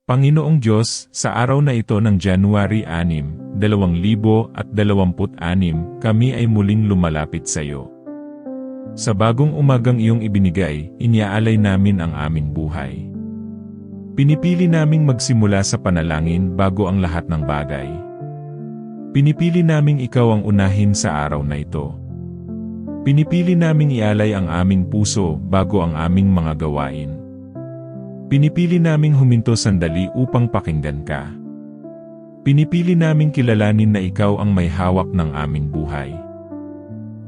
Panginoong Diyos, sa araw na ito ng January 6, 2026, kami ay muling lumalapit sa iyo. Sa bagong umagang iyong ibinigay, iniaalay namin ang aming buhay. Pinipili naming magsimula sa panalangin bago ang lahat ng bagay. Pinipili naming ikaw ang unahin sa araw na ito. Pinipili naming ialay ang aming puso bago ang aming mga gawain. Pinipili naming huminto sandali upang pakinggan ka. Pinipili naming kilalanin na ikaw ang may hawak ng aming buhay.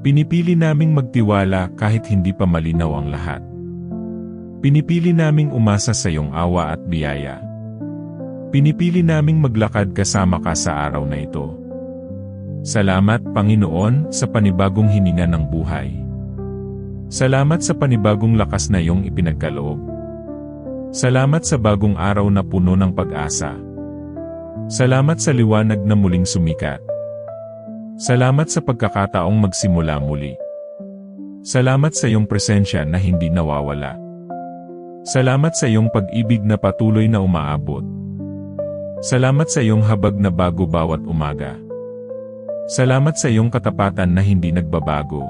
Pinipili naming magtiwala kahit hindi pa malinaw ang lahat. Pinipili naming umasa sa iyong awa at biyaya. Pinipili naming maglakad kasama ka sa araw na ito. Salamat, Panginoon, sa panibagong hininga ng buhay. Salamat sa panibagong lakas na iyong ipinagkaloob. Salamat sa bagong araw na puno ng pag-asa. Salamat sa liwanag na muling sumikat. Salamat sa pagkakataong magsimula muli. Salamat sa iyong presensya na hindi nawawala. Salamat sa iyong pag-ibig na patuloy na umaabot. Salamat sa iyong habag na bago bawat umaga. Salamat sa iyong katapatan na hindi nagbabago.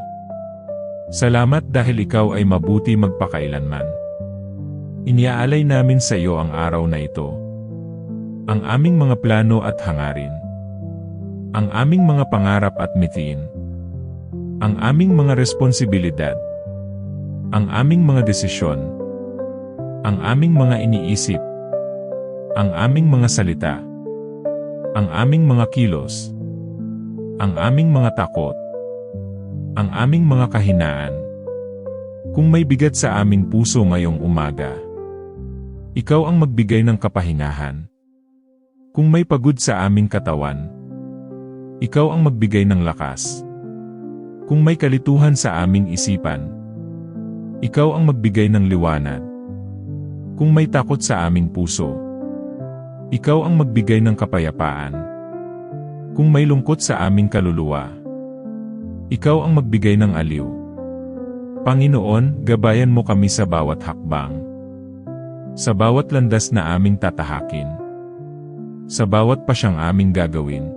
Salamat dahil ikaw ay mabuti magpakailanman. Iniaalay namin sa iyo ang araw na ito. Ang aming mga plano at hangarin. Ang aming mga pangarap at mitiin. Ang aming mga responsibilidad. Ang aming mga desisyon. Ang aming mga iniisip. Ang aming mga salita. Ang aming mga kilos. Ang aming mga takot. Ang aming mga kahinaan. Kung may bigat sa aming puso ngayong umaga, ikaw ang magbigay ng kapahingahan. Kung may pagod sa aming katawan, ikaw ang magbigay ng lakas. Kung may kalituhan sa aming isipan, ikaw ang magbigay ng liwanag. Kung may takot sa aming puso, ikaw ang magbigay ng kapayapaan. Kung may lungkot sa aming kaluluwa, ikaw ang magbigay ng aliw. Panginoon, gabayan mo kami sa bawat hakbang. Sa bawat landas na aming tatahakin. Sa bawat pasyang aming gagawin.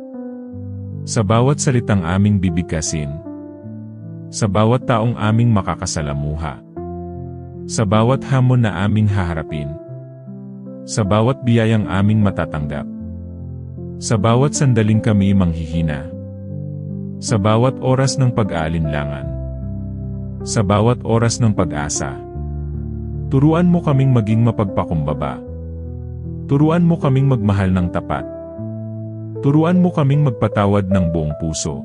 Sa bawat salitang aming bibigkasin. Sa bawat taong aming makakasalamuha. Sa bawat hamon na aming haharapin. Sa bawat biyayang aming matatanggap. Sa bawat sandaling kami manghihina. Sa bawat oras ng pag-aalinlangan. Sa bawat oras ng pag-asa. Turuan mo kaming maging mapagpakumbaba. Turuan mo kaming magmahal ng tapat. Turuan mo kaming magpatawad ng buong puso.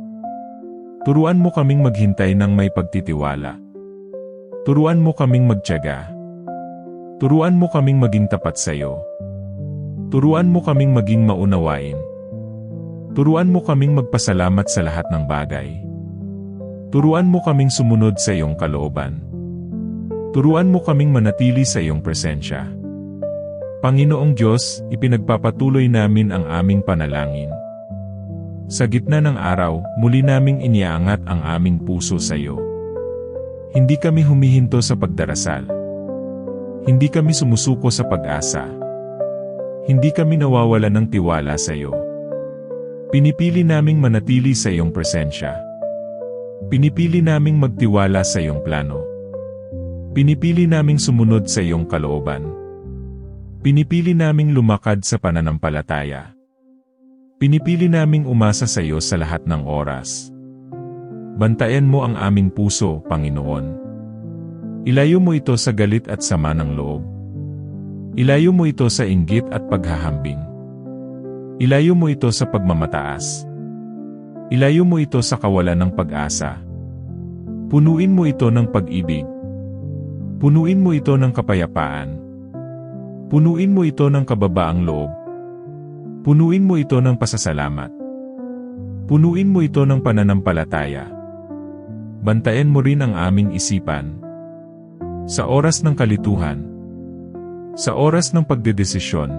Turuan mo kaming maghintay ng may pagtitiwala. Turuan mo kaming magtiyaga. Turuan mo kaming maging tapat sa iyo. Turuan mo kaming maging maunawain. Turuan mo kaming magpasalamat sa lahat ng bagay. Turuan mo kaming sumunod sa iyong kalooban. Turuan mo kaming manatili sa iyong presensya. Panginoong Diyos, ipinagpapatuloy namin ang aming panalangin. Sa gitna ng araw, muli naming iniaangat ang aming puso sa iyo. Hindi kami humihinto sa pagdarasal. Hindi kami sumusuko sa pag-asa. Hindi kami nawawala ng tiwala sa iyo. Pinipili naming manatili sa iyong presensya. Pinipili naming magtiwala sa iyong plano. Pinipili naming sumunod sa iyong kalooban. Pinipili naming lumakad sa pananampalataya. Pinipili naming umasa sa iyo sa lahat ng oras. Bantayan mo ang aming puso, Panginoon. Ilayo mo ito sa galit at sama ng loob. Ilayo mo ito sa inggit at paghahambing. Ilayo mo ito sa pagmamataas. Ilayo mo ito sa kawalan ng pag-asa. Punuin mo ito ng pag-ibig. Punuin mo ito ng kapayapaan. Punuin mo ito ng kababaang loob. Punuin mo ito ng pasasalamat. Punuin mo ito ng pananampalataya. Bantayan mo rin ang aming isipan. Sa oras ng kalituhan. Sa oras ng pagdedesisyon.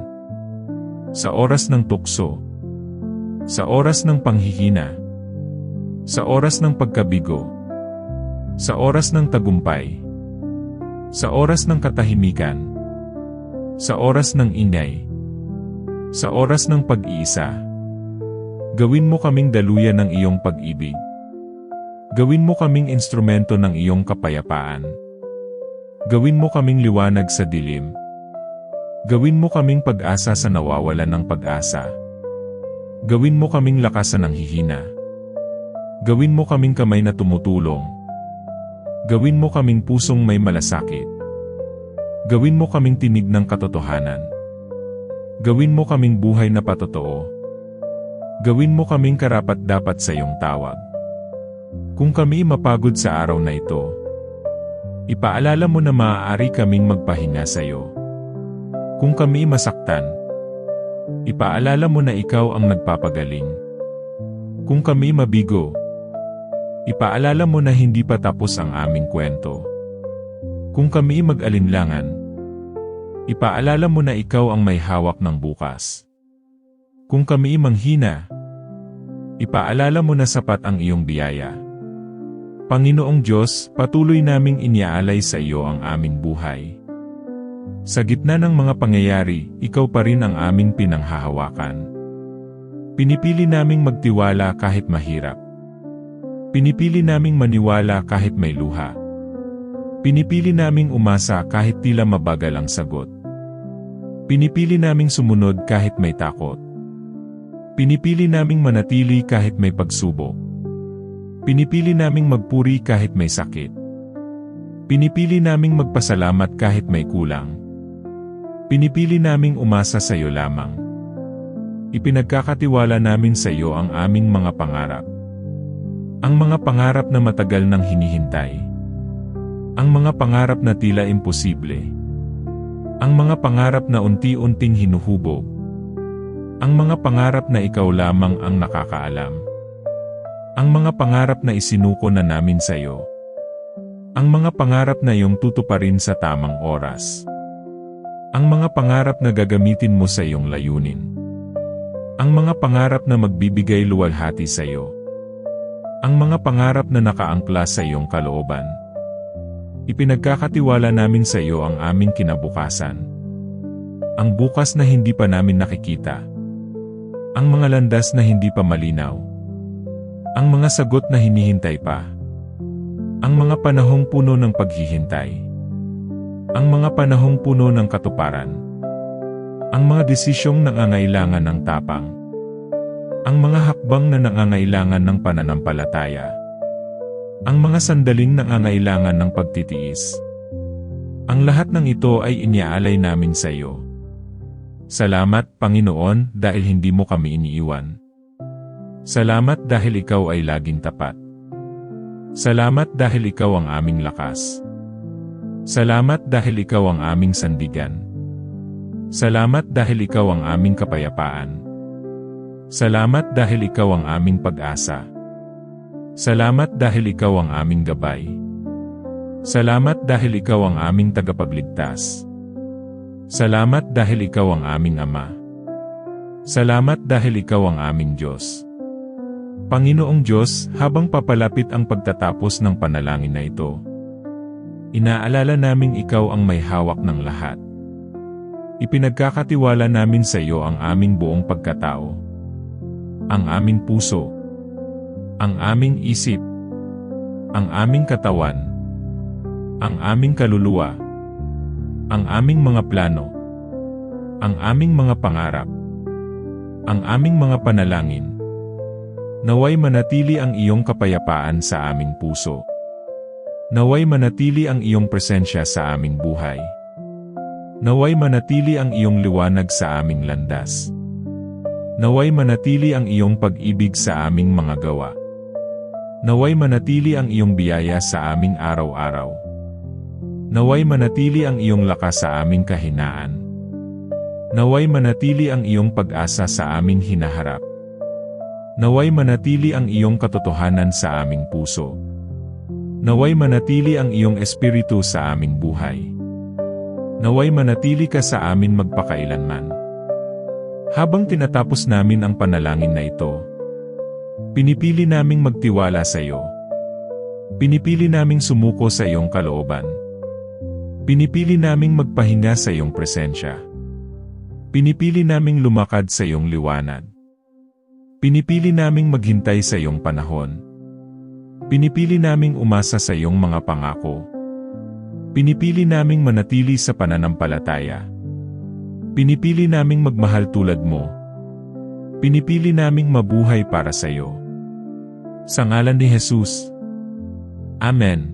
Sa oras ng tukso. Sa oras ng panghihina. Sa oras ng pagkabigo. Sa oras ng tagumpay. Sa oras ng katahimikan. Sa oras ng ingay. Sa oras ng pag-iisa, gawin mo kaming daluyan ng iyong pag-ibig. Gawin mo kaming instrumento ng iyong kapayapaan. Gawin mo kaming liwanag sa dilim. Gawin mo kaming pag-asa sa nawawalan ng pag-asa. Gawin mo kaming lakas sa nanghihina. Gawin mo kaming kamay na tumutulong. Gawin mo kaming pusong may malasakit. Gawin mo kaming tinig ng katotohanan. Gawin mo kaming buhay na patotoo. Gawin mo kaming karapat-dapat sa iyong tawag. Kung kami mapagod sa araw na ito, ipaalala mo na maaari kaming magpahinga sa iyo. Kung kami masaktan, ipaalala mo na ikaw ang nagpapagaling. Kung kami mabigo, ipaalala mo na hindi pa tapos ang aming kwento. Kung kami mag-alinlangan, ipaalala mo na ikaw ang may hawak ng bukas. Kung kami manghina, ipaalala mo na sapat ang iyong biyaya. Panginoong Diyos, patuloy naming iniaalay sa iyo ang aming buhay. Sa gitna ng mga pangyayari, ikaw pa rin ang aming pinanghahawakan. Pinipili naming magtiwala kahit mahirap. Pinipili naming maniwala kahit may luha. Pinipili naming umasa kahit tila mabagal ang sagot. Pinipili naming sumunod kahit may takot. Pinipili naming manatili kahit may pagsubok. Pinipili naming magpuri kahit may sakit. Pinipili naming magpasalamat kahit may kulang. Pinipili naming umasa sa iyo lamang. Ipinagkakatiwala namin sa iyo ang aming mga pangarap. Ang mga pangarap na matagal nang hinihintay. Ang mga pangarap na tila imposible. Ang mga pangarap na unti-unting hinuhubog. Ang mga pangarap na ikaw lamang ang nakakaalam. Ang mga pangarap na isinuko na namin sa iyo. Ang mga pangarap na iyong tutuparin sa tamang oras. Ang mga pangarap na gagamitin mo sa iyong layunin. Ang mga pangarap na magbibigay luwalhati sa iyo. Ang mga pangarap na nakaangkla sa iyong kalooban. Ipinagkakatiwala namin sa iyo ang aming kinabukasan. Ang bukas na hindi pa namin nakikita. Ang mga landas na hindi pa malinaw. Ang mga sagot na hinihintay pa. Ang mga panahong puno ng paghihintay. Ang mga panahong puno ng katuparan. Ang mga desisyong nangangailangan ng tapang. Ang mga hakbang na nangangailangan ng pananampalataya. Ang mga sandaling nangangailangan ng pagtitiis. Ang lahat ng ito ay iniaalay namin sa iyo. Salamat, Panginoon, dahil hindi mo kami iniiwan. Salamat dahil ikaw ay laging tapat. Salamat dahil ikaw ang aming lakas. Salamat dahil ikaw ang aming sandigan. Salamat dahil ikaw ang aming kapayapaan. Salamat dahil ikaw ang aming pag-asa. Salamat dahil ikaw ang aming gabay. Salamat dahil ikaw ang aming tagapagligtas. Salamat dahil ikaw ang aming Ama. Salamat dahil ikaw ang aming Diyos. Panginoong Diyos, habang papalapit ang pagtatapos ng panalangin na ito, inaalala naming ikaw ang may hawak ng lahat. Ipinagkakatiwala namin sa iyo ang aming buong pagkatao, ang aming puso, ang aming isip, ang aming katawan, ang aming kaluluwa, ang aming mga plano, ang aming mga pangarap, ang aming mga panalangin. Naway manatili ang iyong kapayapaan sa aming puso. Naway manatili ang iyong presensya sa aming buhay. Naway manatili ang iyong liwanag sa aming landas. Naway manatili ang iyong pag-ibig sa aming mga gawa. Naway manatili ang iyong biyaya sa aming araw-araw. Naway manatili ang iyong lakas sa aming kahinaan. Naway manatili ang iyong pag-asa sa aming hinaharap. Naway manatili ang iyong katotohanan sa aming puso. Naway manatili ang iyong espiritu sa aming buhay. Naway manatili ka sa amin magpakailanman. Habang tinatapos namin ang panalangin na ito, pinipili naming magtiwala sa iyo. Pinipili naming sumuko sa iyong kalooban. Pinipili naming magpahinga sa iyong presensya. Pinipili naming lumakad sa iyong liwanag. Pinipili naming maghintay sa iyong panahon. Pinipili naming umasa sa iyong mga pangako. Pinipili naming manatili sa pananampalataya. Pinipili naming magmahal tulad mo. Pinipili naming mabuhay para sa iyo. Sa ngalan ni Jesus. Amen.